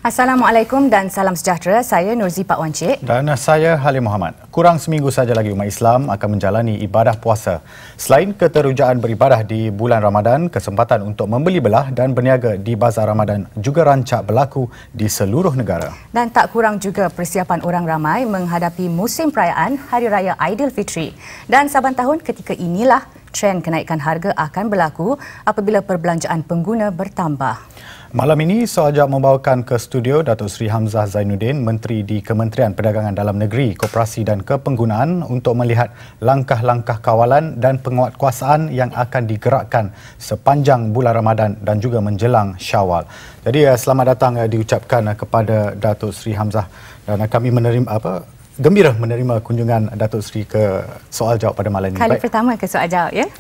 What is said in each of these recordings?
Assalamualaikum dan salam sejahtera. Saya Nurzi Pak Wan Cik. Dan saya Halim Muhammad. Kurang seminggu saja lagi umat Islam akan menjalani ibadah puasa. Selain keterujaan beribadah di bulan Ramadan, kesempatan untuk membeli belah dan berniaga di Bazar Ramadan juga rancak berlaku di seluruh negara. Dan tak kurang juga persiapan orang ramai menghadapi musim perayaan Hari Raya Aidilfitri. Dan saban tahun ketika inilah trend kenaikan harga akan berlaku apabila perbelanjaan pengguna bertambah. Malam ini, Soal Jawab membawakan ke studio Datuk Seri Hamzah Zainuddin, Menteri di Kementerian Perdagangan Dalam Negeri, Koperasi dan Kepenggunaan untuk melihat langkah-langkah kawalan dan penguatkuasaan yang akan digerakkan sepanjang bulan Ramadan dan juga menjelang Syawal. Jadi, selamat datang diucapkan kepada Datuk Seri Hamzah dan kami gembira menerima kunjungan Datuk Seri ke Soal Jawab pada malam ini. Kali pertama ke Soal Jawab, ya?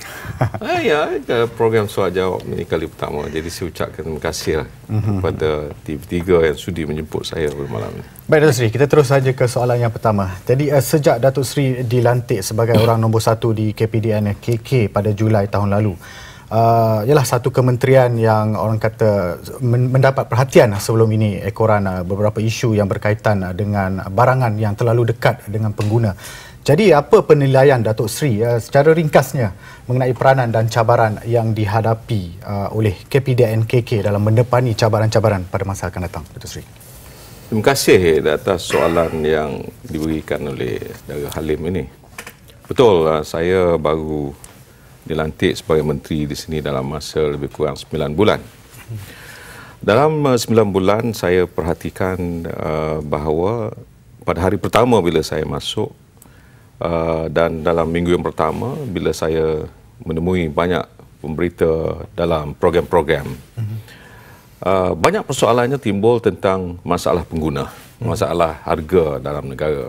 Ya, program Soal Jawab ini kali pertama. Jadi saya ucapkan terima kasih kepada TV3 yang sudi menjemput saya pada malam ini. Baik Datuk Seri, kita terus saja ke soalan yang pertama. Jadi sejak Datuk Seri dilantik sebagai orang nombor 1 di KPDN KK pada Julai tahun lalu, ialah satu kementerian yang orang kata mendapat perhatian sebelum ini ekoran beberapa isu yang berkaitan dengan barangan yang terlalu dekat dengan pengguna. Jadi apa penilaian Datuk Seri secara ringkasnya mengenai peranan dan cabaran yang dihadapi oleh KPDN KK dalam mendepani cabaran-cabaran pada masa akan datang, Datuk Seri? Terima kasih atas soalan yang diberikan oleh Saudara Halim ini. Betul, saya baru dilantik sebagai menteri di sini dalam masa lebih kurang 9 bulan. Dalam 9 bulan saya perhatikan bahawa pada hari pertama bila saya masuk dan dalam minggu yang pertama bila saya menemui banyak pemberita dalam program-program, banyak persoalannya timbul tentang masalah pengguna, masalah harga dalam negara.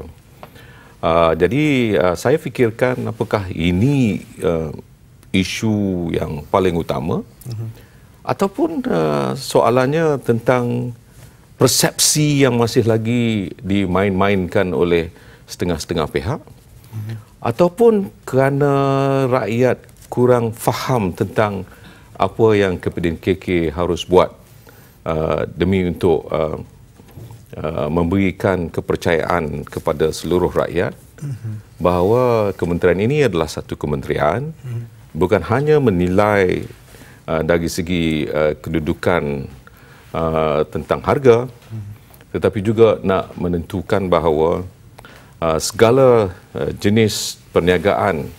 Jadi saya fikirkan apakah ini isu yang paling utama ataupun soalannya tentang persepsi yang masih lagi dimain-mainkan oleh setengah-setengah pihak ataupun kerana rakyat kurang faham tentang apa yang KPDN KK harus buat demi untuk memberikan kepercayaan kepada seluruh rakyat bahawa kementerian ini adalah satu kementerian bukan hanya menilai dari segi kedudukan tentang harga, tetapi juga nak menentukan bahawa segala jenis perniagaan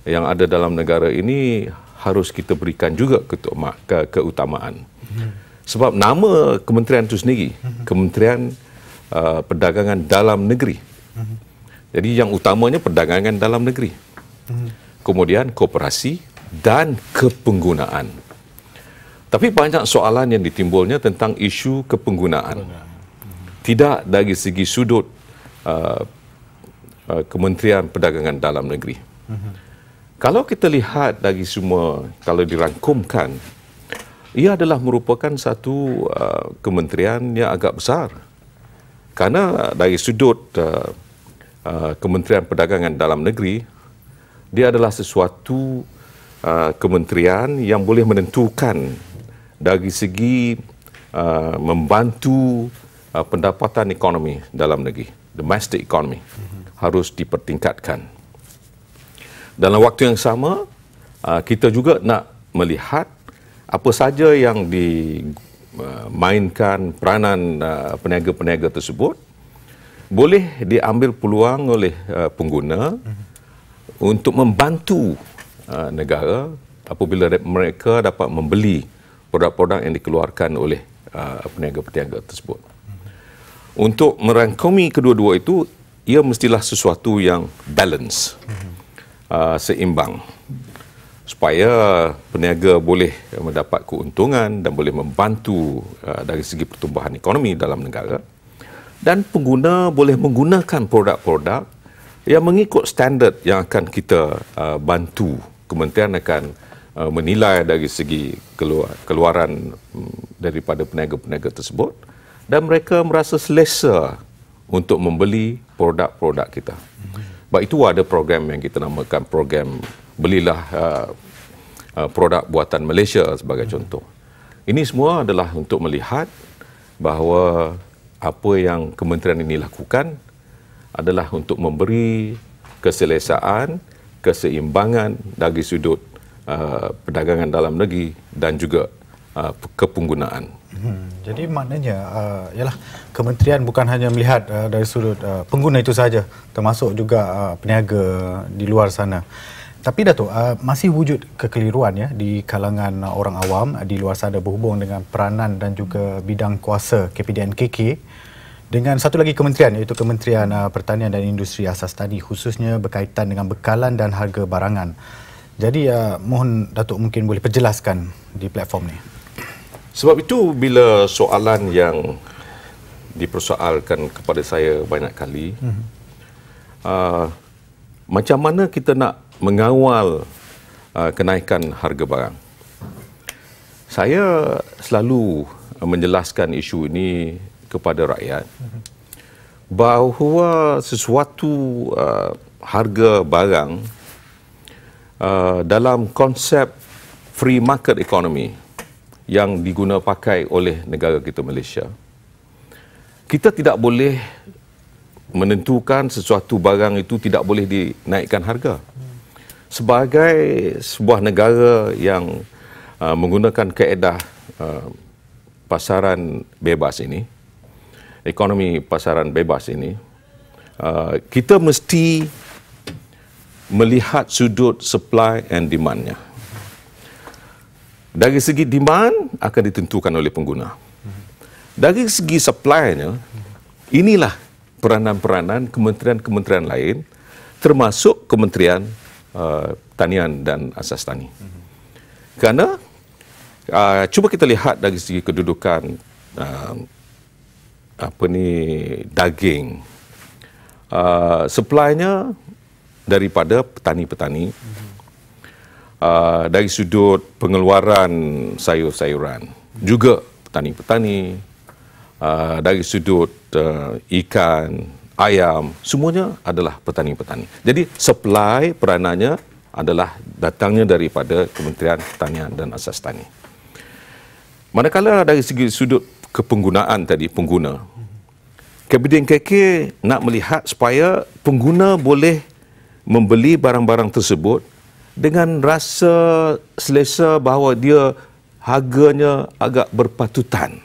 yang ada dalam negara ini harus kita berikan juga keutamaan. Sebab nama kementerian itu sendiri, Kementerian Perdagangan Dalam Negeri. Jadi yang utamanya perdagangan dalam negeri. Kemudian koperasi dan kepenggunaan. Tapi banyak soalan yang ditimbulnya tentang isu kepenggunaan. Tidak dari segi sudut Kementerian Perdagangan Dalam Negeri. Kalau kita lihat dari semua, kalau dirangkumkan, ia adalah merupakan satu kementerian yang agak besar. Karena dari sudut Kementerian Perdagangan Dalam Negeri, dia adalah sesuatu kementerian yang boleh menentukan dari segi membantu pendapatan ekonomi dalam negeri. Domestic economy harus dipertingkatkan. Dalam waktu yang sama, kita juga nak melihat apa saja yang dimainkan peranan peniaga-peniaga tersebut boleh diambil peluang oleh pengguna untuk membantu negara apabila mereka dapat membeli produk-produk yang dikeluarkan oleh peniaga-peniaga tersebut. Untuk merangkumi kedua-dua itu, ia mestilah sesuatu yang balance, seimbang, supaya peniaga boleh mendapat keuntungan dan boleh membantu dari segi pertumbuhan ekonomi dalam negara, dan pengguna boleh menggunakan produk-produk yang mengikut standard yang akan kita bantu. Kementerian akan menilai dari segi keluaran daripada peniaga-peniaga tersebut dan mereka merasa selesa untuk membeli produk-produk kita. Sebab itu ada program yang kita namakan program Belilah Produk Buatan Malaysia sebagai contoh. Ini semua adalah untuk melihat bahawa apa yang kementerian ini lakukan adalah untuk memberi keselesaan, keseimbangan dari sudut perdagangan dalam negeri dan juga kepenggunaan. Jadi maknanya ialah kementerian bukan hanya melihat dari sudut pengguna itu saja, termasuk juga peniaga di luar sana. Tapi Datuk, masih wujud kekeliruan ya di kalangan orang awam di luar sana berhubung dengan peranan dan juga bidang kuasa KPDN KK dengan satu lagi kementerian, iaitu Kementerian Pertanian dan Industri Asas Tani, khususnya berkaitan dengan bekalan dan harga barangan. Jadi mohon Datuk mungkin boleh perjelaskan di platform ni. Sebab itu bila soalan yang dipersoalkan kepada saya banyak kali, macam mana kita nak mengawal kenaikan harga barang. Saya selalu menjelaskan isu ini kepada rakyat bahawa sesuatu harga barang dalam konsep free market economy yang diguna pakai oleh negara kita Malaysia, kita tidak boleh menentukan sesuatu barang itu tidak boleh dinaikkan harga. Sebagai sebuah negara yang menggunakan kaedah pasaran bebas ini, ekonomi pasaran bebas ini, kita mesti melihat sudut supply and demand-nya. Dari segi demand akan ditentukan oleh pengguna. Dari segi supply-nya, inilah peranan-peranan kementerian-kementerian lain, termasuk Kementerian Pertanian dan Asas Tani. Kerana cuba kita lihat dari segi kedudukan daging, supply-nya daripada petani-petani, dari sudut pengeluaran sayur-sayuran juga petani-petani, dari sudut ikan, ayam, semuanya adalah petani-petani. Jadi supply peranannya adalah datangnya daripada Kementerian Pertanian dan Asas Tani. Manakala dari segi sudut kepenggunaan tadi, pengguna, KPDN KK nak melihat supaya pengguna boleh membeli barang-barang tersebut dengan rasa selesa bahawa dia harganya agak berpatutan.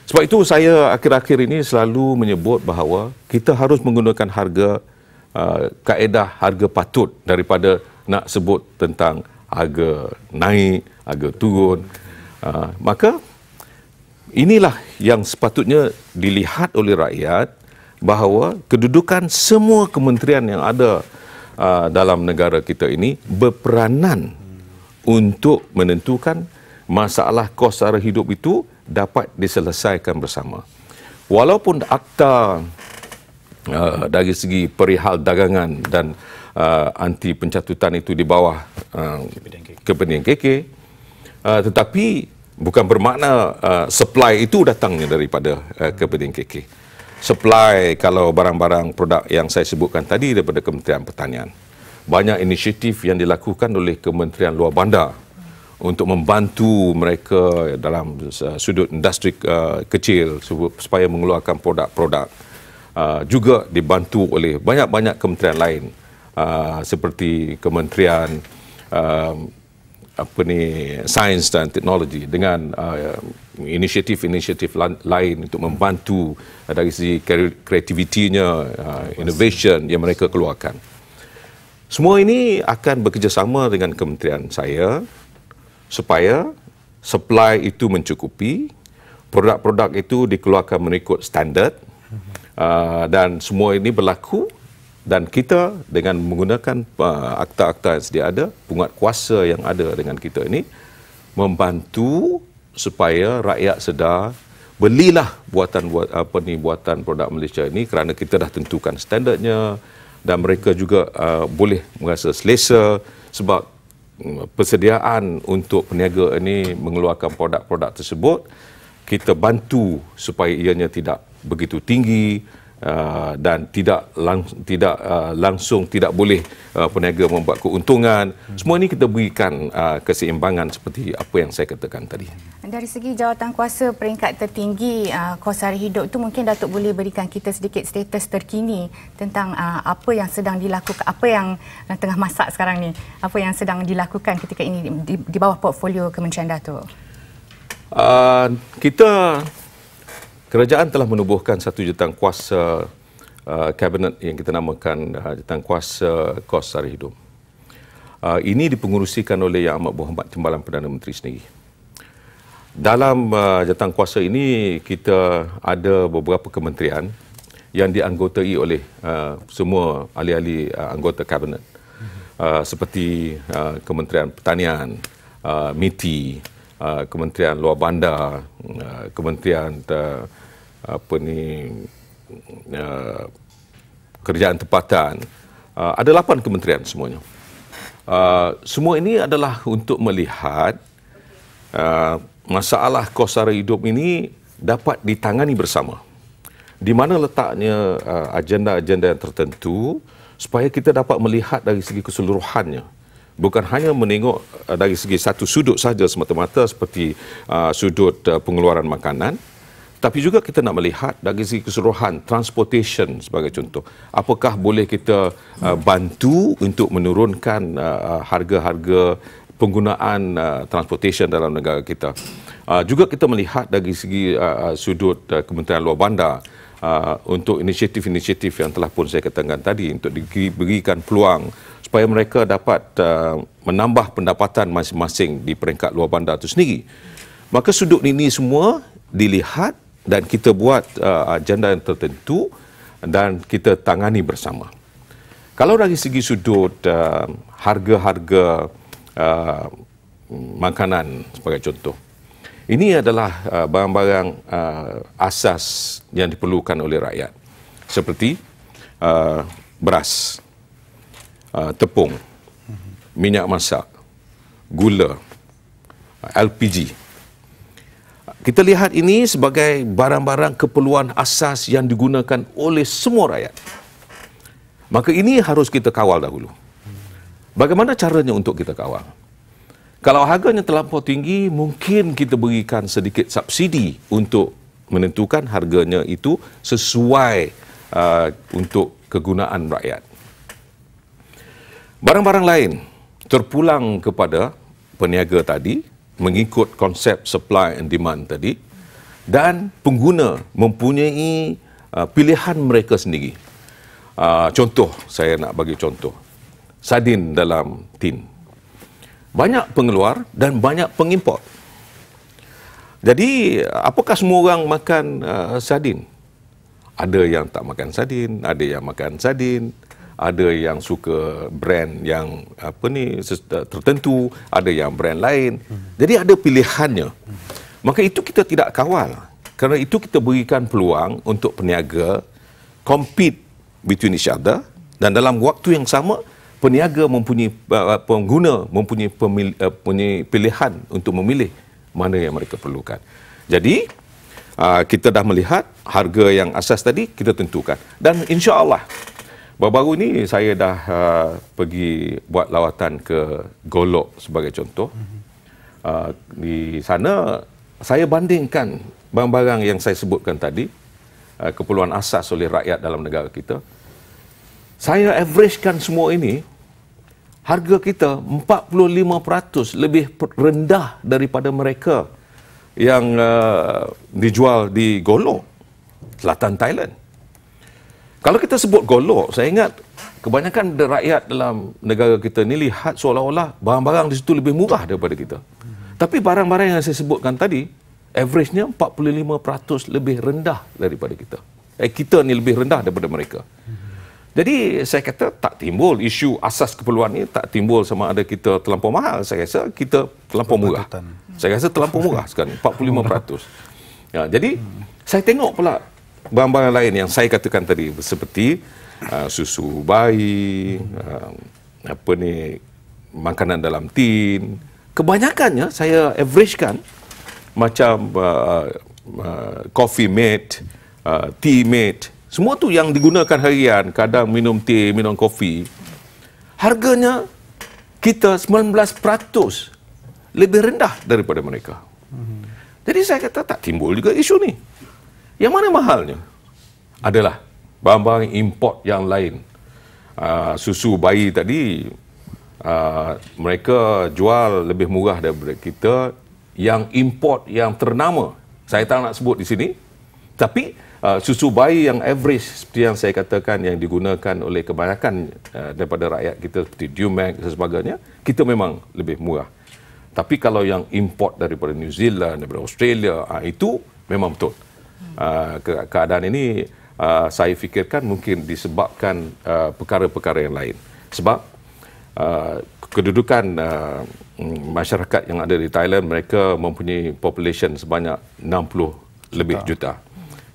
Sebab itu saya akhir-akhir ini selalu menyebut bahawa kita harus menggunakan harga, kaedah harga patut daripada nak sebut tentang harga naik, harga turun. Maka inilah yang sepatutnya dilihat oleh rakyat bahawa kedudukan semua kementerian yang ada dalam negara kita ini berperanan untuk menentukan masalah kos sara hidup itu dapat diselesaikan bersama. Walaupun akta dari segi perihal dagangan dan anti pencatutan itu di bawah KPDN KK, tetapi bukan bermakna supply itu datangnya daripada KPDN KK. Supply kalau barang-barang produk yang saya sebutkan tadi daripada Kementerian Pertanian. Banyak inisiatif yang dilakukan oleh Kementerian Luar Bandar untuk membantu mereka dalam sudut industri kecil supaya mengeluarkan produk-produk. Juga dibantu oleh banyak-banyak kementerian lain seperti Kementerian Sains dan Teknologi dengan inisiatif-inisiatif lain untuk membantu dari segi kreativitinya, innovation yang mereka keluarkan. Semua ini akan bekerjasama dengan kementerian saya supaya supply itu mencukupi, produk-produk itu dikeluarkan mengikut standard, dan semua ini berlaku dan kita dengan menggunakan akta-akta yang sedia ada, penguatkuasa yang ada dengan kita ini, membantu supaya rakyat sedar belilah buatan produk Malaysia ini kerana kita dah tentukan standardnya dan mereka juga boleh merasa selesa sebab persediaan untuk peniaga ini mengeluarkan produk-produk tersebut kita bantu supaya ianya tidak begitu tinggi dan tidak langsung tidak boleh peniaga membuat keuntungan. Semua ini kita berikan keseimbangan seperti apa yang saya katakan tadi. Dari segi jawatan kuasa peringkat tertinggi kos sara hidup itu, mungkin Datuk boleh berikan kita sedikit status terkini tentang apa yang sedang dilakukan, apa yang tengah masak sekarang ni, apa yang sedang dilakukan ketika ini di bawah portfolio Kementerian Datuk. Kerajaan telah menubuhkan satu jawatankuasa kabinet yang kita namakan jawatankuasa kos sara hidup. Ini dipengerusikan oleh Yang Amat Berhormat Timbalan Perdana Menteri sendiri. Dalam jawatankuasa ini kita ada beberapa kementerian yang dianggotai oleh semua ahli-ahli anggota kabinet, seperti Kementerian Pertanian, MITI, Kementerian Luar Bandar, Kementerian Kerjaan Tempatan. Ada 8 kementerian semuanya. Semua ini adalah untuk melihat masalah kos sara hidup ini dapat ditangani bersama. Di mana letaknya agenda-agenda yang tertentu supaya kita dapat melihat dari segi keseluruhannya. Bukan hanya menengok dari segi satu sudut saja semata-mata seperti sudut pengeluaran makanan, tapi juga kita nak melihat dari segi keseluruhan transportation sebagai contoh. Apakah boleh kita bantu untuk menurunkan harga-harga penggunaan transportation dalam negara kita. Juga kita melihat dari segi sudut Kementerian Luar Bandar untuk inisiatif-inisiatif yang telah pun saya katakan tadi untuk diberikan peluang supaya mereka dapat menambah pendapatan masing-masing di peringkat luar bandar itu sendiri. Maka sudut ini semua dilihat dan kita buat agenda yang tertentu dan kita tangani bersama. Kalau dari segi sudut harga-harga makanan sebagai contoh, ini adalah barang-barang asas yang diperlukan oleh rakyat, seperti beras, tepung, minyak masak, gula, LPG. Kita lihat ini sebagai barang-barang keperluan asas yang digunakan oleh semua rakyat. Maka ini harus kita kawal dahulu. Bagaimana caranya untuk kita kawal? Kalau harganya terlampau tinggi, mungkin kita berikan sedikit subsidi untuk menentukan harganya itu sesuai untuk kegunaan rakyat. Barang-barang lain terpulang kepada peniaga tadi mengikut konsep supply and demand tadi, dan pengguna mempunyai pilihan mereka sendiri. Contoh, saya nak bagi contoh. Sardin dalam tin. Banyak pengeluar dan banyak pengimport. Jadi, apakah semua orang makan sardin? Ada yang tak makan sardin, ada yang makan sardin, ada yang suka brand yang tertentu, ada yang brand lain. Jadi ada pilihannya. Maka itu kita tidak kawal. Kerana itu kita berikan peluang untuk peniaga compete between each other, dan dalam waktu yang sama peniaga mempunyai pengguna mempunyai pilihan untuk memilih mana yang mereka perlukan. Jadi kita dah melihat harga yang asas tadi kita tentukan, dan insya-Allah baru-baru ni saya dah pergi buat lawatan ke Golok sebagai contoh. Di sana saya bandingkan barang-barang yang saya sebutkan tadi, keperluan asas oleh rakyat dalam negara kita. Saya averagekan semua ini, harga kita 45% lebih rendah daripada mereka yang dijual di Golok, selatan Thailand. Kalau kita sebut Golok, saya ingat kebanyakan rakyat dalam negara kita ni lihat seolah-olah barang-barang di situ lebih murah daripada kita. Tapi barang-barang yang saya sebutkan tadi, average-nya 45% lebih rendah daripada kita. Kita ni lebih rendah daripada mereka. Jadi saya kata tak timbul isu asas keperluan ni, tak timbul sama ada kita terlampau mahal. Saya rasa kita terlampau murah. Saya rasa terlampau murah sekarang, 45%. Ya, jadi saya tengok pula barang-barang lain yang saya katakan tadi, seperti susu bayi, makanan dalam tin. Kebanyakannya saya averagekan macam coffee mate, tea mate, semua tu yang digunakan harian, kadang minum teh, minum kopi, harganya kita 19% lebih rendah daripada mereka. Jadi saya kata tak timbul juga isu ni. Yang mana mahalnya? Adalah barang-barang import yang lain. Susu bayi tadi, mereka jual lebih murah daripada kita. Yang import yang ternama, saya tak nak sebut di sini, tapi susu bayi yang average seperti yang saya katakan yang digunakan oleh kebanyakan daripada rakyat kita seperti Dumex dan sebagainya, kita memang lebih murah. Tapi kalau yang import daripada New Zealand, daripada Australia, itu memang betul. Keadaan ini saya fikirkan mungkin disebabkan perkara-perkara yang lain. Sebab kedudukan masyarakat yang ada di Thailand, mereka mempunyai population sebanyak 60 lebih juta.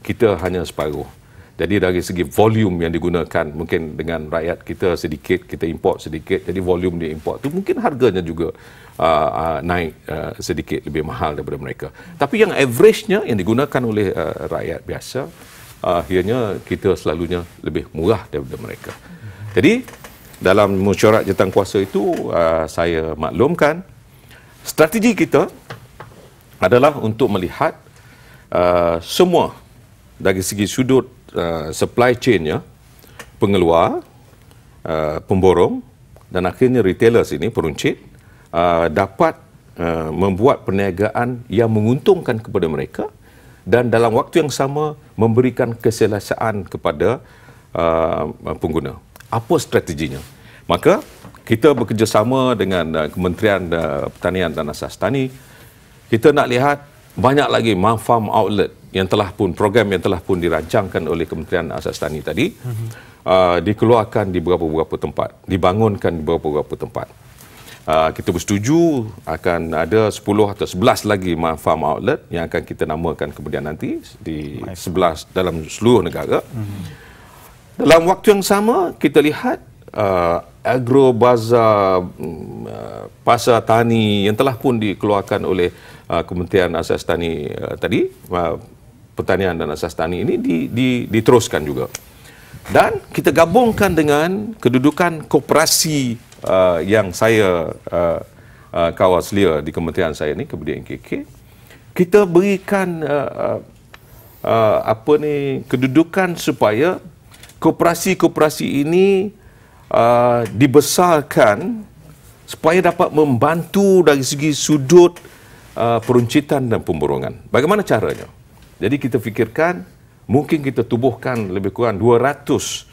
Kita hanya separuh. Jadi dari segi volume yang digunakan, mungkin dengan rakyat kita sedikit, kita import sedikit, jadi volume dia import tu mungkin harganya juga naik sedikit lebih mahal daripada mereka. Tapi yang average-nya yang digunakan oleh rakyat biasa, akhirnya kita selalunya lebih murah daripada mereka. Jadi dalam mesyuarat jawatankuasa itu, saya maklumkan strategi kita adalah untuk melihat semua dari segi sudut supply chain-nya, pengeluar, pemborong dan akhirnya retailers ini, peruncit, dapat membuat perniagaan yang menguntungkan kepada mereka dan dalam waktu yang sama memberikan keselesaan kepada pengguna. Apa strateginya? Maka kita bekerjasama dengan Kementerian Pertanian dan Asas Tani. Kita nak lihat banyak lagi farm outlet yang telah pun, program yang telah pun dirancangkan oleh Kementerian Asas Tani tadi, dikeluarkan di beberapa tempat, dibangunkan di beberapa tempat. Kita bersetuju akan ada 10 atau 11 lagi farm outlet yang akan kita namakan kemudian nanti di 11 dalam seluruh negara. Dalam waktu yang sama, kita lihat agro bazar, pasar tani yang telah pun dikeluarkan oleh Kementerian Asas Tani tadi, Pertanian dan Asas Tani ini diteruskan juga. Dan kita gabungkan dengan kedudukan koperasi yang saya kawal selia di kementerian saya ni, kemudian KK. Kita berikan kedudukan supaya koperasi-koperasi ini dibesarkan supaya dapat membantu dari segi sudut peruncitan dan pemborongan. Bagaimana caranya? Jadi kita fikirkan mungkin kita tubuhkan lebih kurang 200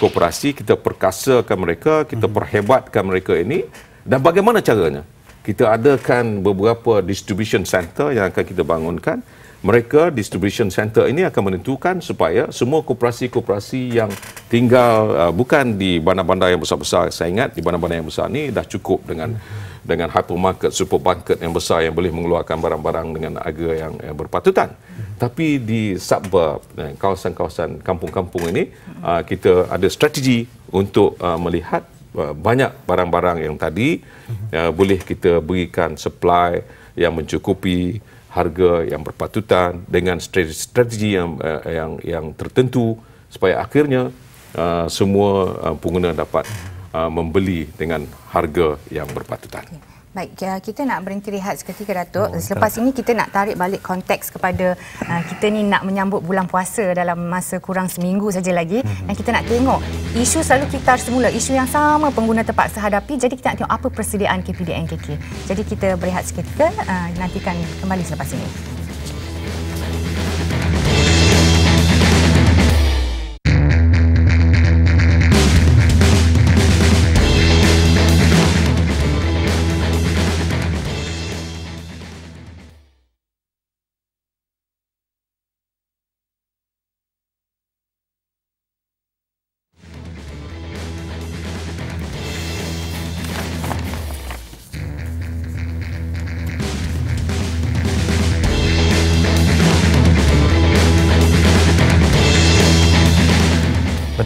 koperasi, kita perkasakan mereka, kita perhebatkan mereka ini. Dan bagaimana caranya? Kita adakan beberapa distribution center yang akan kita bangunkan. Mereka, distribution center ini akan menentukan supaya semua koperasi-koperasi yang tinggal bukan di bandar-bandar yang besar-besar, saya ingat di bandar-bandar yang besar ni dah cukup dengan hypermarket, supermarket yang besar yang boleh mengeluarkan barang-barang dengan harga yang berpatutan. Tapi di suburb, kawasan-kawasan kampung-kampung ini, kita ada strategi untuk melihat banyak barang-barang yang tadi boleh kita berikan supply yang mencukupi, harga yang berpatutan dengan strategi yang tertentu supaya akhirnya semua pengguna dapat membeli dengan harga yang berpatutan. Baik, kita nak berhenti rehat seketika, Datuk. Selepas ini kita nak tarik balik konteks kepada kita ni nak menyambut bulan puasa dalam masa kurang seminggu saja lagi. Dan kita nak tengok isu selalu kita semula, isu yang sama pengguna terpaksa hadapi. Jadi kita nak tengok apa persediaan KPDN-KK. Jadi kita berehat seketika, nantikan kembali selepas ini.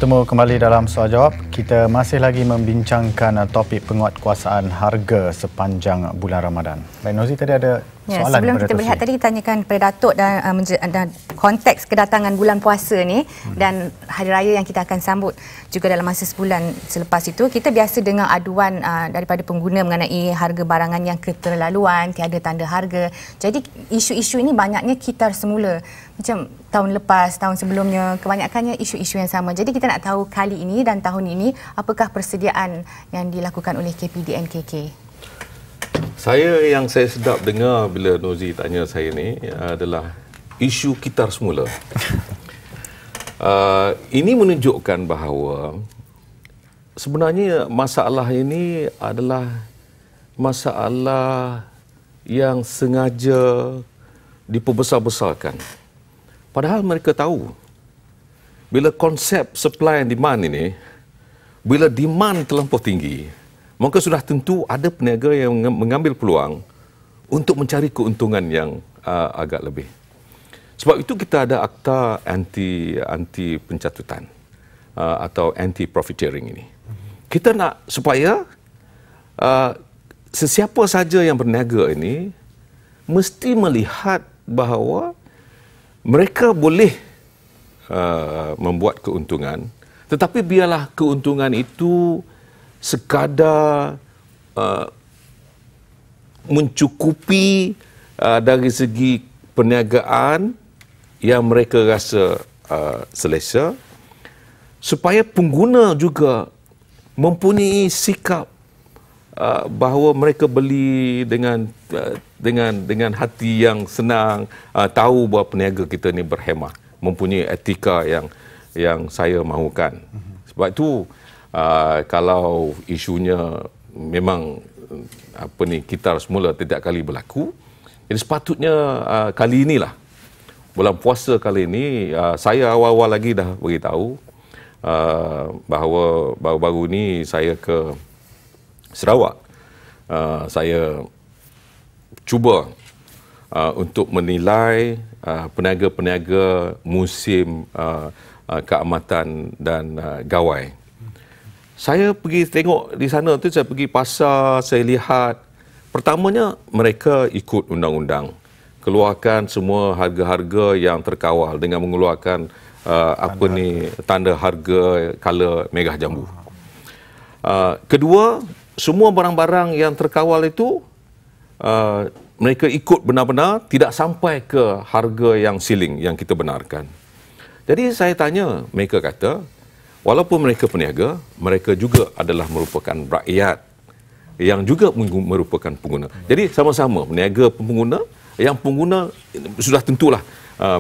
bertemu kembali dalam Soal Jawab. Kita masih lagi membincangkan topik penguatkuasaan harga sepanjang bulan Ramadan. Baik, Nozi, tadi ada soalan. Sebelum kita berehat tadi, kita tanyakan kepada Datuk dan konteks kedatangan bulan puasa ni dan hari raya yang kita akan sambut juga dalam masa sebulan selepas itu. Kita biasa dengar aduan daripada pengguna mengenai harga barangan yang keterlaluan, tiada tanda harga. Jadi isu-isu ini banyaknya kitar semula. Macam tahun lepas, tahun sebelumnya, kebanyakannya isu-isu yang sama. Jadi kita nak tahu kali ini dan tahun ini apakah persediaan yang dilakukan oleh KPDN KK. Yang saya sedap dengar bila Nozi tanya saya ni adalah isu kitar semula. Ini menunjukkan bahawa sebenarnya masalah ini adalah masalah yang sengaja diperbesar-besarkan. Padahal mereka tahu bila konsep supply and demand ini, bila demand terlampau tinggi, maka sudah tentu ada peniaga yang mengambil peluang untuk mencari keuntungan yang agak lebih. Sebab itu kita ada akta anti pencatutan atau anti profit sharing ini. Kita nak supaya sesiapa saja yang berniaga ini mesti melihat bahawa mereka boleh membuat keuntungan, tetapi biarlah keuntungan itu sekadar mencukupi dari segi perniagaan yang mereka rasa selesa, supaya pengguna juga mempunyai sikap bahawa mereka beli dengan hati yang senang, tahu bahawa peniaga kita ni berhemah, mempunyai etika yang saya mahukan. Sebab itu kalau isunya memang kitar semula tidak kali berlaku, jadi sepatutnya kali inilah, bulan puasa kali ini, saya awal-awal lagi dah beritahu bahawa baru-baru ni saya ke Sarawak. Saya cuba untuk menilai peniaga-peniaga musim keamatan dan gawai. Saya pergi tengok di sana tu, saya pergi pasar, saya lihat. Pertamanya mereka ikut undang-undang, keluarkan semua harga-harga yang terkawal dengan mengeluarkan tanda harga kala megah jambu. Kedua, semua barang-barang yang terkawal itu mereka ikut benar-benar, tidak sampai ke harga yang ceiling yang kita benarkan. Jadi saya tanya, mereka kata walaupun mereka peniaga, mereka juga adalah merupakan rakyat yang juga merupakan pengguna. Jadi sama-sama peniaga pengguna, yang pengguna sudah tentulah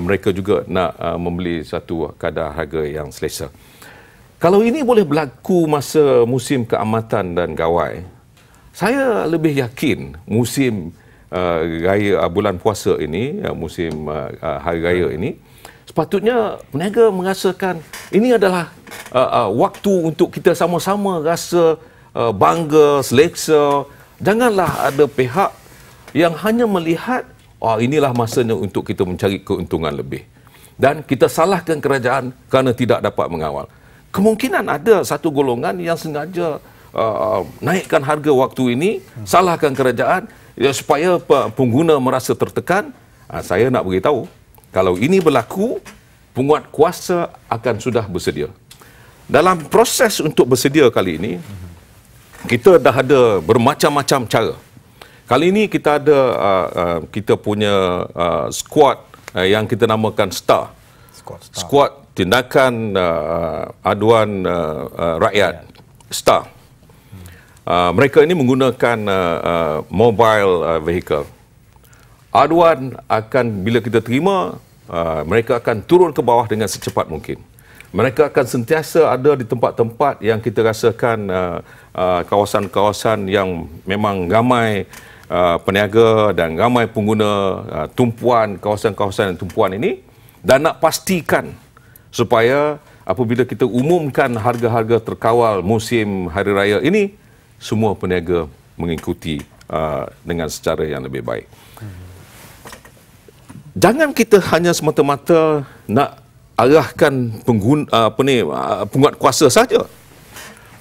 mereka juga nak membeli satu kadar harga yang selesa. Kalau ini boleh berlaku masa musim keamatan dan gawai, saya lebih yakin musim raya bulan puasa ini, musim hari raya ini, sepatutnya peniaga merasakan ini adalah waktu untuk kita sama-sama rasa bangga, selesa. Janganlah ada pihak yang hanya melihat inilah masanya untuk kita mencari keuntungan lebih, dan kita salahkan kerajaan kerana tidak dapat mengawal. Kemungkinan ada satu golongan yang sengaja naikkan harga waktu ini, salahkan kerajaan supaya pengguna merasa tertekan. Saya nak beritahu, kalau ini berlaku, penguat kuasa akan sudah bersedia. Dalam proses untuk bersedia kali ini, kita dah ada bermacam-macam cara. Kali ini kita ada kita punya squad yang kita namakan STAR. Squad Tindakan Aduan Rakyat, STAR. Mereka ini menggunakan mobile vehicle. Aduan akan, bila kita terima, mereka akan turun ke bawah dengan secepat mungkin. Mereka akan sentiasa ada di tempat-tempat yang kita rasakan kawasan-kawasan yang memang ramai peniaga dan ramai pengguna, tumpuan, kawasan-kawasan tumpuan ini, dan nak pastikan supaya apabila kita umumkan harga-harga terkawal musim hari raya ini, semua peniaga mengikuti dengan secara yang lebih baik. Jangan kita hanya semata-mata nak arahkan penguat kuasa saja.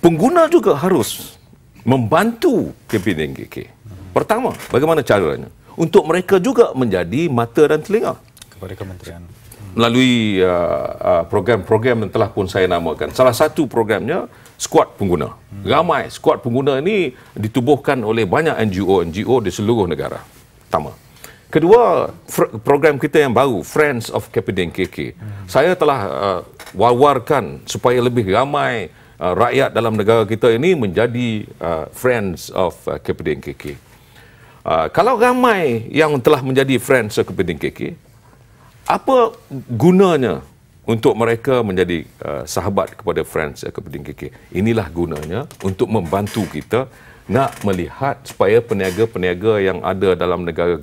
Pengguna juga harus membantu KPDNKK. Pertama, bagaimana caranya? Untuk mereka juga menjadi mata dan telinga kepada kementerian melalui program-program yang telah pun saya namakan. Salah satu programnya skuad pengguna. Ramai skuad pengguna ini ditubuhkan oleh banyak NGO di seluruh negara. Pertama. Kedua, program kita yang baru, Friends of KPDNKK. Saya telah war-warkan supaya lebih ramai rakyat dalam negara kita ini menjadi Friends of KPDNKK. Kalau ramai yang telah menjadi Friends of KPDNKK, apa gunanya untuk mereka menjadi sahabat kepada Friends KPDNKK? Inilah gunanya untuk membantu kita nak melihat supaya peniaga-peniaga yang ada dalam negara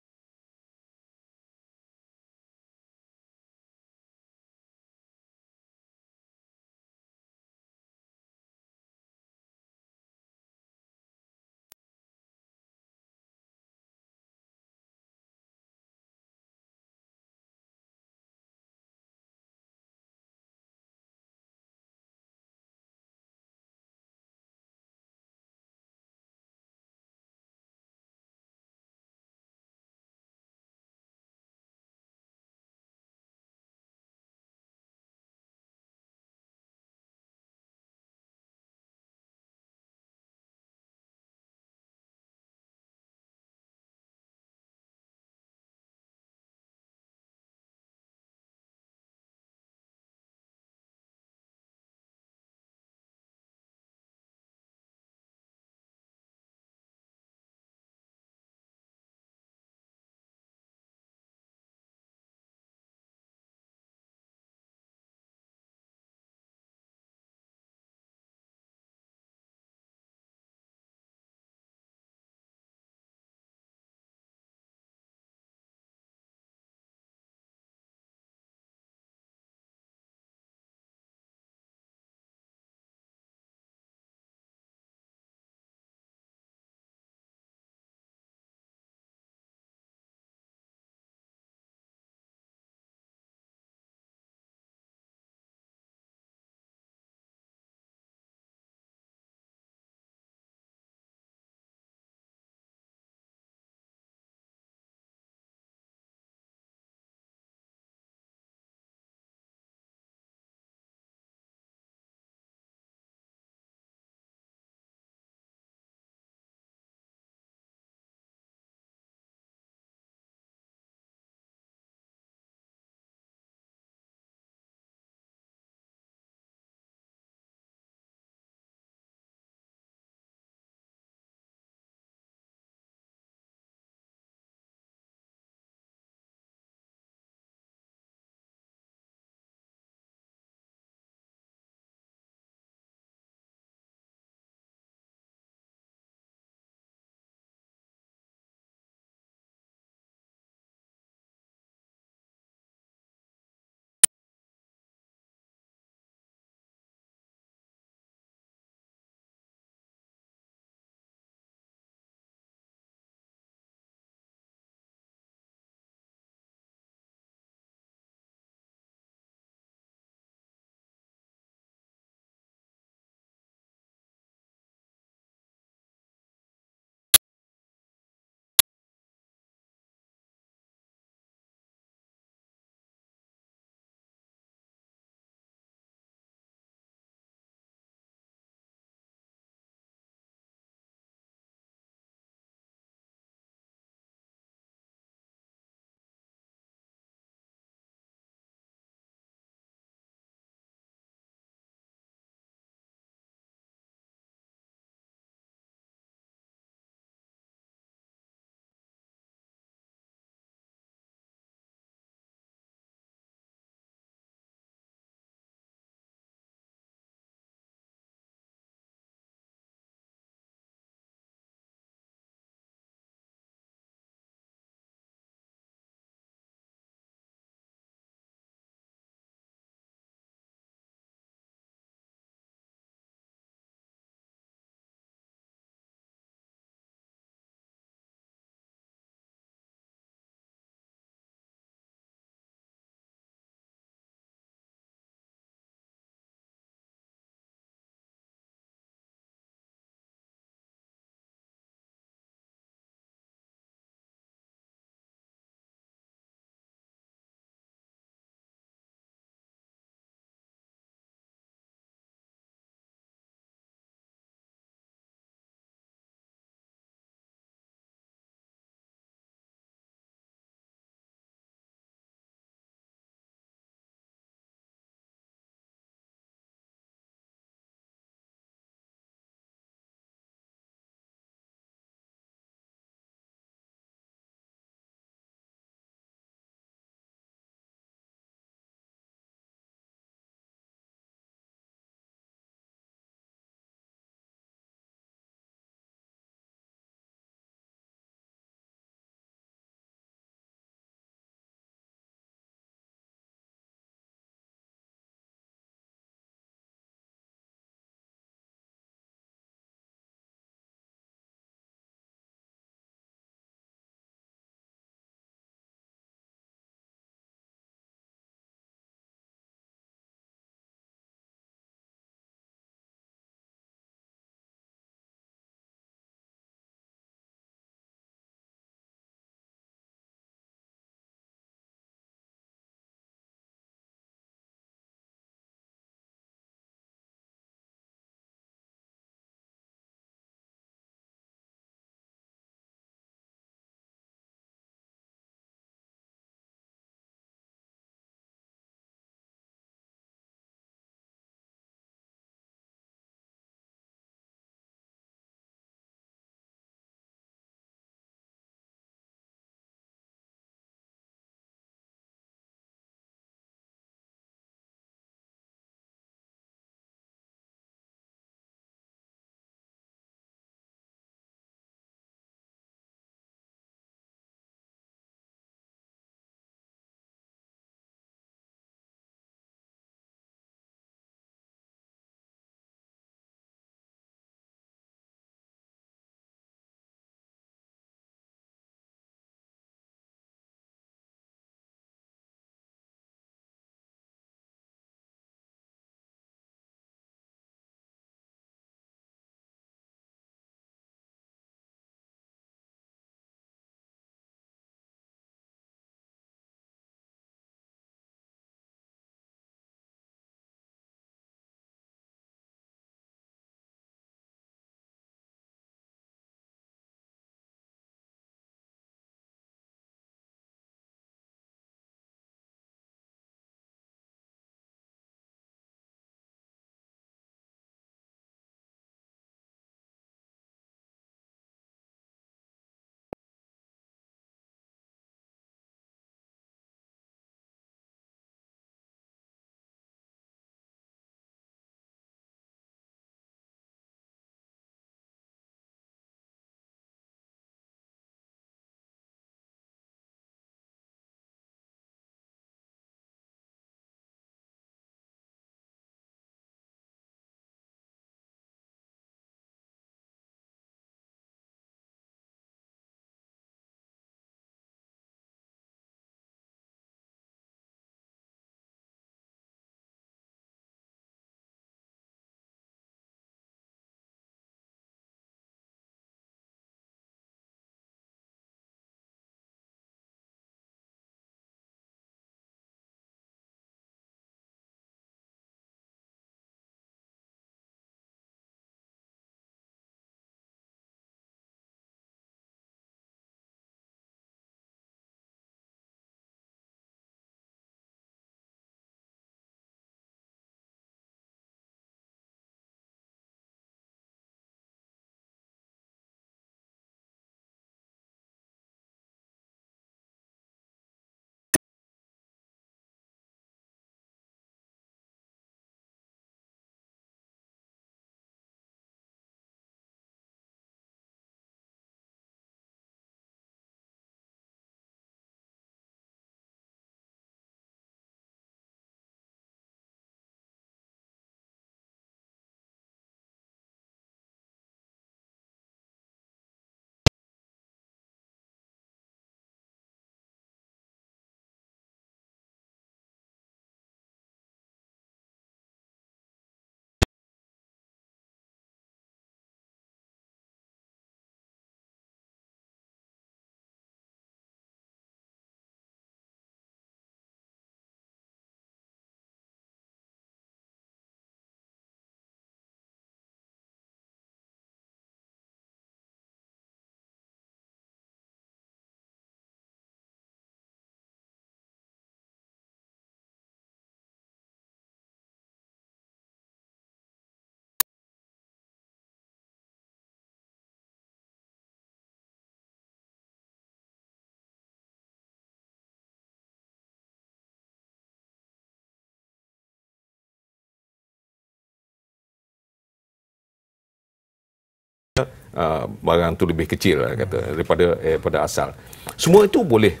barang tu lebih kecil kata daripada asal. Semua itu boleh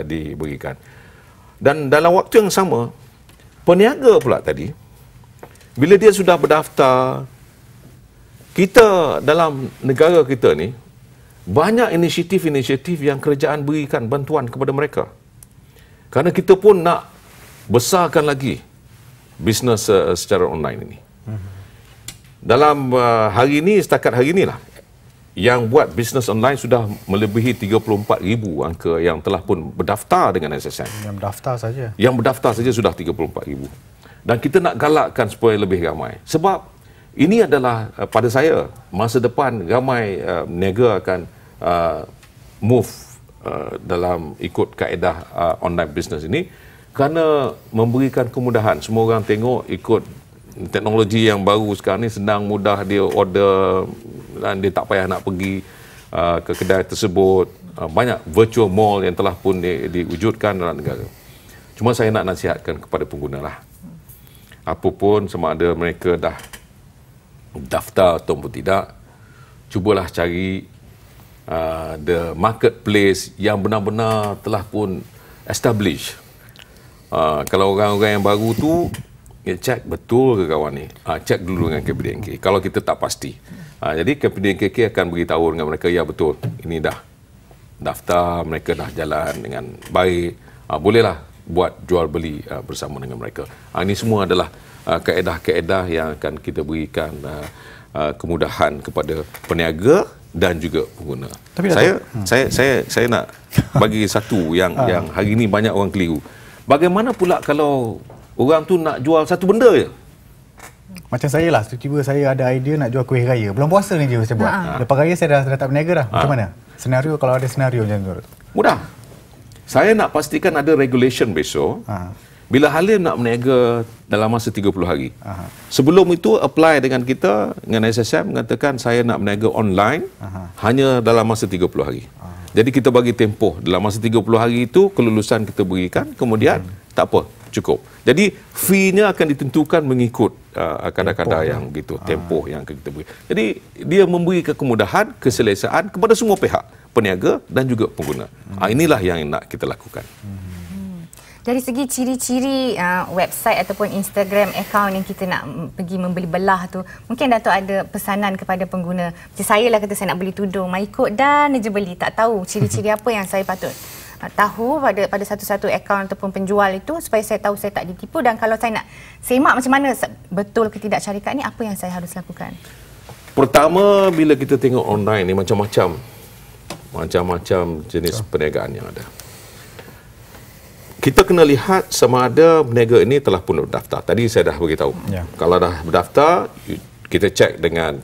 diberikan. Dan dalam waktu yang sama, peniaga pula tadi, bila dia sudah berdaftar, kita dalam negara kita ni banyak inisiatif-inisiatif yang kerajaan berikan bantuan kepada mereka. Kerana kita pun nak besarkan lagi bisnes secara online ini. Dalam hari ini, setakat hari inilah, yang buat bisnes online sudah melebihi 34,000 angka yang telah pun berdaftar dengan SSM. Yang berdaftar saja. Yang berdaftar saja sudah 34,000. Dan kita nak galakkan supaya lebih ramai. Sebab ini adalah pada saya, masa depan ramai peniaga akan move dalam ikut kaedah online business ini kerana memberikan kemudahan. Semua orang tengok ikut teknologi yang baru sekarang ni, senang, mudah, dia order dan dia tak payah nak pergi ke kedai tersebut. Banyak virtual mall yang telah pun diwujudkan dalam negara. Cuma saya nak nasihatkan kepada pengguna lah. Apapun, sama ada mereka dah daftar ataupun tidak, cubalah cari the marketplace yang benar-benar telah pun established. Kalau orang-orang yang baru tu, cek betul ke kawan ni, cek dulu dengan KPDNK kalau kita tak pasti. Jadi KPDNK akan beritahu dengan mereka, ya betul, ini dah daftar, mereka dah jalan dengan baik, bolehlah buat jual beli bersama dengan mereka. Ini semua adalah kaedah-kaedah yang akan kita berikan kemudahan kepada peniaga dan juga pengguna. Tapi saya nak bagi satu yang hari ini banyak orang keliru. Bagaimana pula kalau orang tu nak jual satu benda je? Macam saya lah, tiba-tiba saya ada idea nak jual kuih raya. Bulan puasa ni je saya buat. Lepas raya saya dah tak berniaga dah. Macam mana? Senario, kalau ada senario macam tu? Mudah. Saya nak pastikan ada regulation besok. Bila Halim nak berniaga dalam masa 30 hari. Sebelum itu apply dengan kita, dengan SSM, mengatakan saya nak berniaga online hanya dalam masa 30 hari. Jadi kita bagi tempoh dalam masa 30 hari itu, kelulusan kita berikan, kemudian tak apa, cukup. Jadi fee-nya akan ditentukan mengikut kadar-kadar yang begitu, tempoh yang kita beri. Jadi dia memberi kemudahan, keselesaan kepada semua pihak, peniaga dan juga pengguna. Inilah yang nak kita lakukan. Dari segi ciri-ciri website ataupun Instagram account yang kita nak pergi membeli belah tu, mungkin Dato' ada pesanan kepada pengguna. Macam saya lah, kata saya nak beli tudung, mai ikut dan je beli, tak tahu ciri-ciri apa yang saya patut tahu pada satu-satu akaun ataupun penjual itu, supaya saya tahu saya tak ditipu. Dan kalau saya nak semak macam mana betul ke tidak syarikat ni, apa yang saya harus lakukan? Pertama, bila kita tengok online ni macam-macam jenis perniagaan yang ada. Kita kena lihat sama ada peniaga ini telah pun berdaftar. Tadi saya dah beritahu. Kalau dah berdaftar, kita cek dengan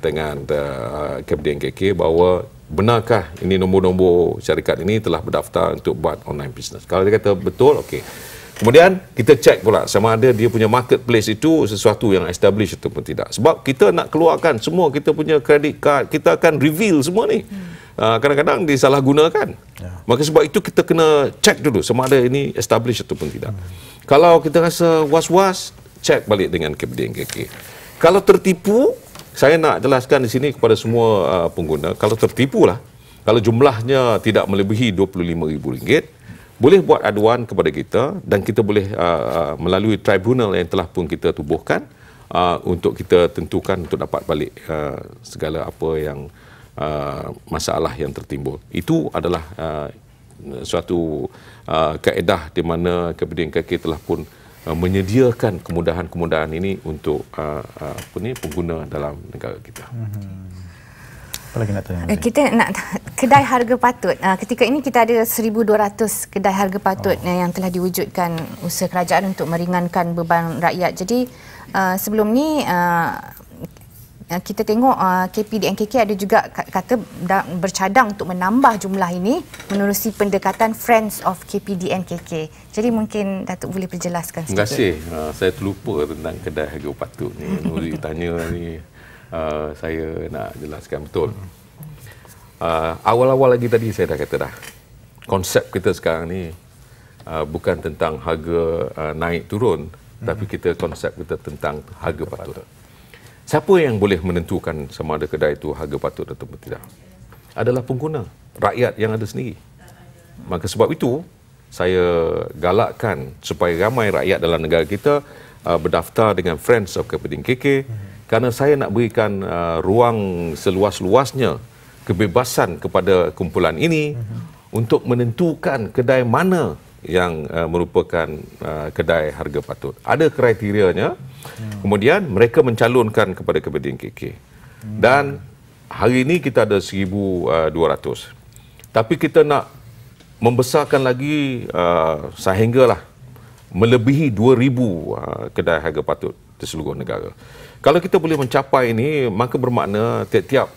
KPDNK bahawa benarkah ini nombor-nombor syarikat ini telah berdaftar untuk buat online business. Kalau dia kata betul, okey. Kemudian kita cek pula sama ada dia punya marketplace itu sesuatu yang established ataupun tidak. Sebab kita nak keluarkan semua kita punya credit card, kita akan reveal semua ni. Kadang-kadang disalahgunakan. Maka sebab itu kita kena cek dulu sama ada ini established ataupun tidak. Kalau kita rasa was-was, cek balik dengan KPDNK. Kalau tertipu, saya nak jelaskan di sini kepada semua pengguna, kalau tertipu lah, kalau jumlahnya tidak melebihi RM25,000, boleh buat aduan kepada kita dan kita boleh melalui tribunal yang telah pun kita tubuhkan untuk kita tentukan untuk dapat balik segala apa yang masalah yang tertimbul. Itu adalah suatu kaedah di mana KPDNK telah pun menyediakan kemudahan-kemudahan ini untuk pengguna dalam negara kita. Apa lagi nak tanya? Kita nak kedai harga patut. Ketika ini kita ada 1,200 kedai harga patut yang telah diwujudkan usaha kerajaan untuk meringankan beban rakyat. Jadi sebelum ni kita tengok KPDNK ada juga kata bercadang untuk menambah jumlah ini menerusi pendekatan Friends of KPDNK. Jadi mungkin Datuk boleh perjelaskan sedikit. Terima kasih. Saya terlupa tentang kedai harga patut ni. Nuri tanya ni, saya nak jelaskan betul. Awal-awal lagi tadi saya dah kata dah, konsep kita sekarang ni bukan tentang harga naik turun, tapi konsep kita tentang harga patut. Siapa yang boleh menentukan sama ada kedai itu harga patut atau tidak? Adalah pengguna, rakyat yang ada sendiri. Maka sebab itu, saya galakkan supaya ramai rakyat dalam negara kita berdaftar dengan Friends of Kepentingan KK, kerana saya nak berikan ruang seluas-luasnya kebebasan kepada kumpulan ini untuk menentukan kedai mana yang merupakan kedai harga patut. Ada kriterianya. Kemudian mereka mencalonkan kepada Kepentingan KK. Dan hari ini kita ada 1,200. Tapi kita nak membesarkan lagi sehinggalah melebihi 2,000 kedai harga patut di seluruh negara. Kalau kita boleh mencapai ini, maka bermakna tiap-tiap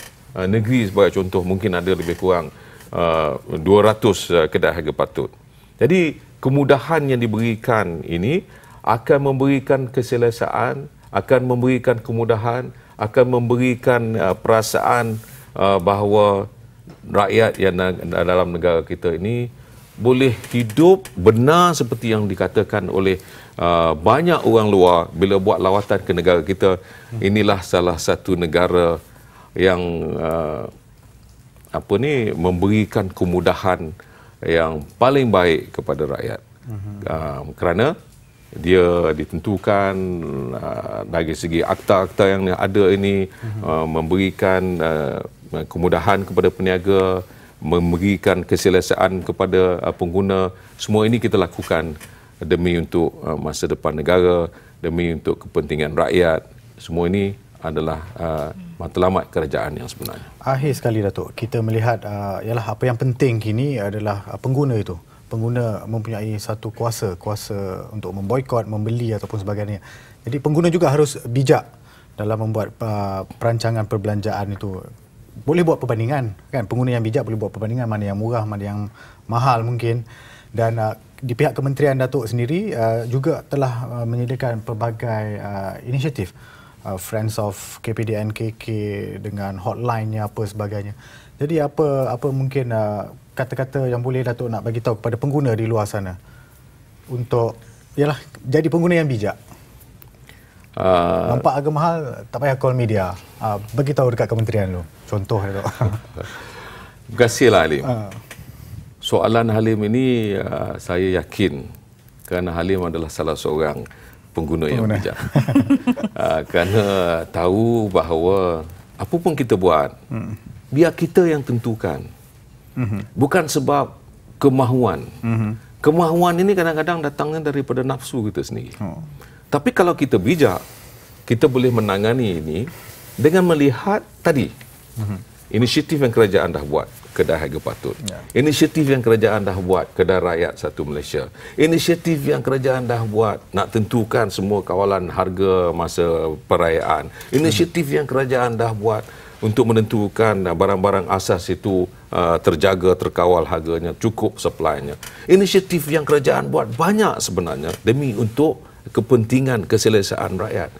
negeri sebagai contoh mungkin ada lebih kurang 200 kedai harga patut. Jadi kemudahan yang diberikan ini akan memberikan keselesaan, akan memberikan kemudahan, akan memberikan perasaan bahawa rakyat yang dalam negara kita ini boleh hidup benar seperti yang dikatakan oleh banyak orang luar bila buat lawatan ke negara kita. Inilah salah satu negara yang memberikan kemudahan yang paling baik kepada rakyat. Kerana dia ditentukan dari segi akta-akta yang ada ini, memberikan kemudahan kepada peniaga, memberikan keselesaan kepada pengguna. Semua ini kita lakukan demi untuk masa depan negara, demi untuk kepentingan rakyat. Semua ini adalah matlamat kerajaan yang sebenarnya. Akhir sekali Datuk, kita melihat ialah apa yang penting kini adalah pengguna itu. Pengguna mempunyai satu kuasa untuk memboikot, membeli ataupun sebagainya. Jadi pengguna juga harus bijak dalam membuat perancangan perbelanjaan itu. Boleh buat perbandingan, kan? Pengguna yang bijak boleh buat perbandingan mana yang murah, mana yang mahal mungkin. Dan di pihak Kementerian Datuk sendiri juga telah menyediakan pelbagai inisiatif. Friends of KPDN KK dengan hotline-nya apa sebagainya. Jadi apa mungkin kata-kata yang boleh Datuk nak bagi tahu kepada pengguna di luar sana untuk jadi pengguna yang bijak. Nampak agak mahal, tak payah call media. Bagi tahu dekat kementerian tu. Contoh Datuk. Terima kasihlah Halim. Soalan Halim ini saya yakin kerana Halim adalah salah seorang pengguna yang bijak. Kerana tahu bahawa apa pun kita buat, biar kita yang tentukan. Bukan sebab kemahuan. Kemahuan ini kadang-kadang datangnya daripada nafsu kita sendiri. Tapi kalau kita bijak, kita boleh menangani ini dengan melihat tadi. Inisiatif yang kerajaan dah buat, kedai harga patut. Inisiatif yang kerajaan dah buat, kedai rakyat satu Malaysia. Inisiatif yang kerajaan dah buat, nak tentukan semua kawalan harga masa perayaan. Inisiatif yang kerajaan dah buat untuk menentukan barang-barang asas itu terjaga, terkawal harganya, cukup supply-nya. Inisiatif yang kerajaan buat banyak sebenarnya demi untuk kepentingan keselesaan rakyat.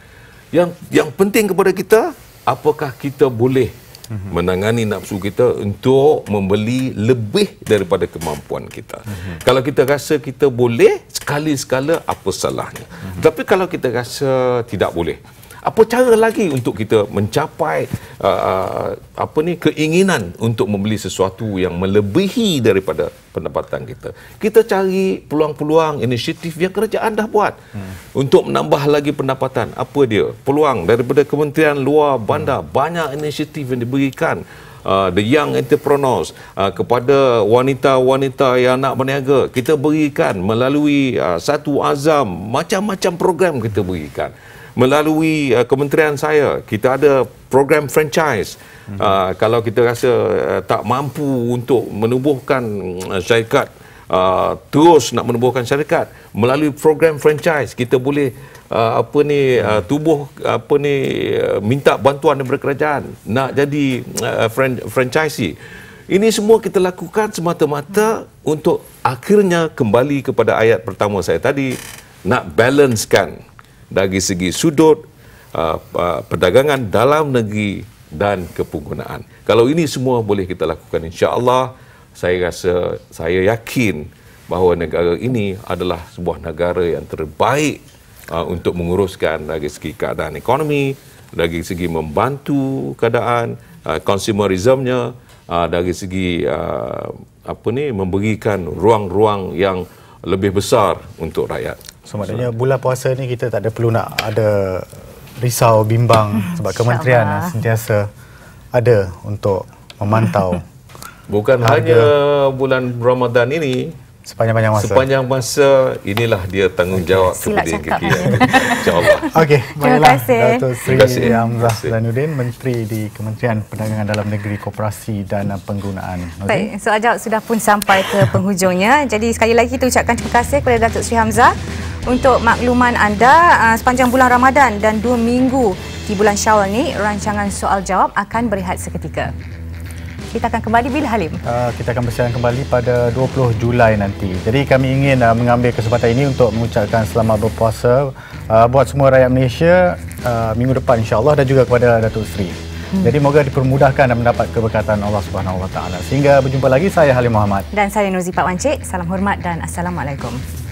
Yang penting kepada kita, apakah kita boleh menangani nafsu kita untuk membeli lebih daripada kemampuan kita. Kalau kita rasa kita boleh, sekali-sekala apa salahnya. Tapi kalau kita rasa tidak boleh, apa cara lagi untuk kita mencapai keinginan untuk membeli sesuatu yang melebihi daripada pendapatan kita? Kita cari peluang-peluang inisiatif yang kerajaan dah buat untuk menambah lagi pendapatan. Apa dia? Peluang daripada Kementerian Luar Bandar. Banyak inisiatif yang diberikan the young entrepreneurs kepada wanita-wanita yang nak berniaga. Kita berikan melalui satu azam, macam-macam program kita berikan. Melalui kementerian saya, kita ada program franchise. Kalau kita rasa tak mampu untuk menubuhkan syarikat, terus nak menubuhkan syarikat, melalui program franchise, kita boleh minta bantuan daripada kerajaan nak jadi franchisee. Ini semua kita lakukan semata-mata untuk akhirnya kembali kepada ayat pertama saya tadi, nak balancekan dari segi sudut perdagangan dalam negeri dan kepenggunaan. Kalau ini semua boleh kita lakukan, insya-Allah, saya yakin bahawa negara ini adalah sebuah negara yang terbaik untuk menguruskan dari segi keadaan ekonomi, dari segi membantu keadaan, consumerismnya, dari segi memberikan ruang-ruang yang lebih besar untuk rakyat. So maknanya bulan puasa ni kita tak ada perlu nak ada risau, bimbang sebab kementerian sentiasa ada untuk memantau. Bukan hanya bulan Ramadan ini, sepanjang masa inilah dia tanggungjawab kepada KK. InsyaAllah. Okey, baiklah. Datuk Seri Hamzah kasih. Zainuddin, Menteri di Kementerian Perdagangan Dalam Negeri, Koperasi dan Penggunaan. Baik, so ajak sudah pun sampai ke penghujungnya. Jadi sekali lagi kita ucapkan terima kasih kepada Datuk Seri Hamzah untuk makluman anda. Sepanjang bulan Ramadan dan 2 minggu di bulan Syawal ni, rancangan soal jawab akan berehat seketika. Kita akan kembali bila Halim? Kita akan bersiaran kembali pada 20 Julai nanti. Jadi kami ingin mengambil kesempatan ini untuk mengucapkan selamat berpuasa buat semua rakyat Malaysia minggu depan insya-Allah, dan juga kepada Datuk Seri. Jadi moga dipermudahkan dan mendapat keberkatan Allah Subhanahu Wa Taala. Sehingga berjumpa lagi, saya Halim Muhammad dan saya Nurzi Pak Wancik. Salam hormat dan Assalamualaikum.